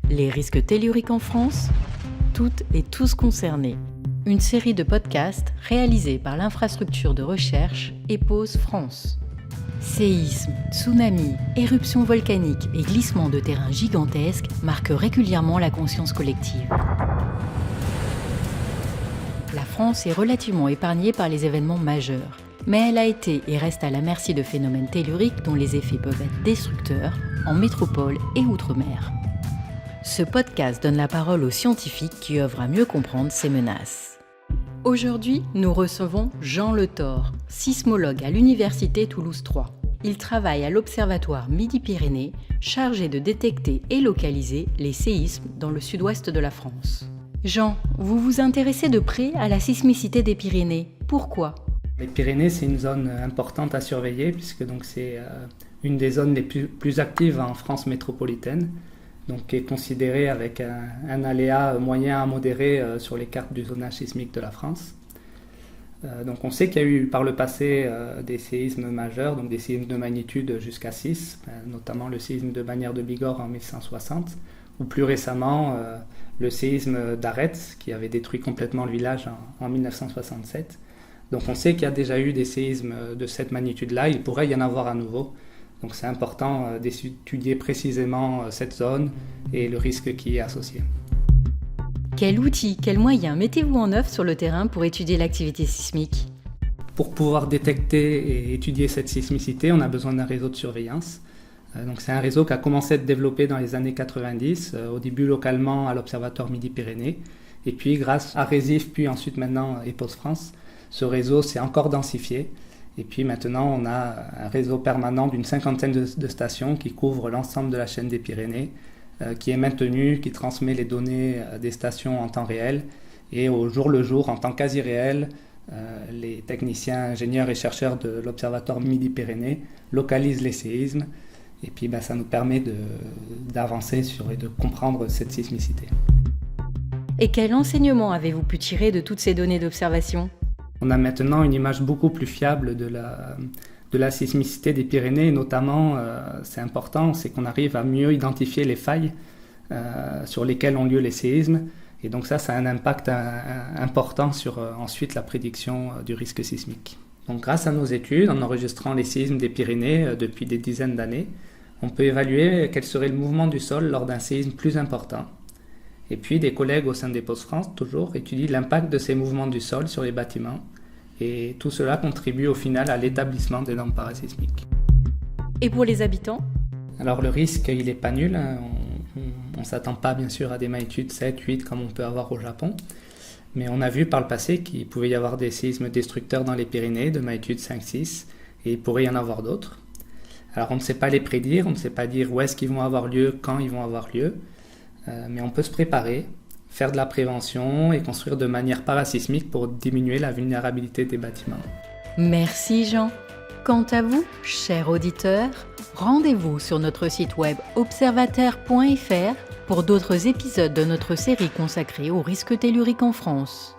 Les risques telluriques en France, toutes et tous concernés. Une série de podcasts réalisés par l'infrastructure de recherche EPOS France. Séismes, tsunamis, éruptions volcaniques et glissements de terrain gigantesques marquent régulièrement la conscience collective. La France est relativement épargnée par les événements majeurs, mais elle a été et reste à la merci de phénomènes telluriques dont les effets peuvent être destructeurs en métropole et outre-mer. Ce podcast donne la parole aux scientifiques qui œuvrent à mieux comprendre ces menaces. Aujourd'hui, nous recevons Jean Le Thor, sismologue à l'Université Toulouse 3. Il travaille à l'Observatoire Midi-Pyrénées, chargé de détecter et localiser les séismes dans le sud-ouest de la France. Jean, vous vous intéressez de près à la sismicité des Pyrénées. Pourquoi ? Les Pyrénées, c'est une zone importante à surveiller puisque donc, c'est une des zones les plus actives en France métropolitaine, donc qui est considérée avec un aléa moyen à modéré sur les cartes du zonage sismique de la France. Donc on sait qu'il y a eu par le passé des séismes majeurs, donc des séismes de magnitude jusqu'à 6, notamment le séisme de Bagnères de Bigorre en 1160, ou plus récemment le séisme d'Arets qui avait détruit complètement le village en 1967. Donc on sait qu'il y a déjà eu des séismes de cette magnitude-là, il pourrait y en avoir à nouveau. Donc c'est important d'étudier précisément cette zone et le risque qui y est associé. Quels outils, quels moyens mettez-vous en œuvre sur le terrain pour étudier l'activité sismique ? Pour pouvoir détecter et étudier cette sismicité, on a besoin d'un réseau de surveillance. Donc c'est un réseau qui a commencé à être développé dans les années 90, au début localement à l'Observatoire Midi-Pyrénées, et puis grâce à Résif, puis ensuite maintenant EPOS France, ce réseau s'est encore densifié. Et puis maintenant, on a un réseau permanent d'une cinquantaine de stations qui couvrent l'ensemble de la chaîne des Pyrénées, qui est maintenu, qui transmet les données des stations en temps réel. Et au jour le jour, en temps quasi réel, les techniciens, ingénieurs et chercheurs de l'Observatoire Midi-Pyrénées localisent les séismes. Et puis ça nous permet d'avancer et de comprendre cette sismicité. Et quel enseignement avez-vous pu tirer de toutes ces données d'observation ? On a maintenant une image beaucoup plus fiable de la sismicité des Pyrénées, et notamment, c'est important, c'est qu'on arrive à mieux identifier les failles sur lesquelles ont lieu les séismes. Et donc ça a un impact important sur ensuite la prédiction du risque sismique. Donc grâce à nos études, en enregistrant les séismes des Pyrénées depuis des dizaines d'années, on peut évaluer quel serait le mouvement du sol lors d'un séisme plus important. Et puis des collègues au sein d'EPOS France, toujours, étudient l'impact de ces mouvements du sol sur les bâtiments. Et tout cela contribue au final à l'établissement des normes parasismiques. Et pour les habitants ? Alors le risque, il n'est pas nul. On ne s'attend pas bien sûr à des magnitudes 7, 8 comme on peut avoir au Japon. Mais on a vu par le passé qu'il pouvait y avoir des séismes destructeurs dans les Pyrénées de magnitude 5, 6. Et il pourrait y en avoir d'autres. Alors on ne sait pas les prédire, on ne sait pas dire où est-ce qu'ils vont avoir lieu, quand ils vont avoir lieu. Mais on peut se préparer, faire de la prévention et construire de manière parasismique pour diminuer la vulnérabilité des bâtiments. Merci Jean. Quant à vous, chers auditeurs, rendez-vous sur notre site web observateur.fr pour d'autres épisodes de notre série consacrée aux risques telluriques en France.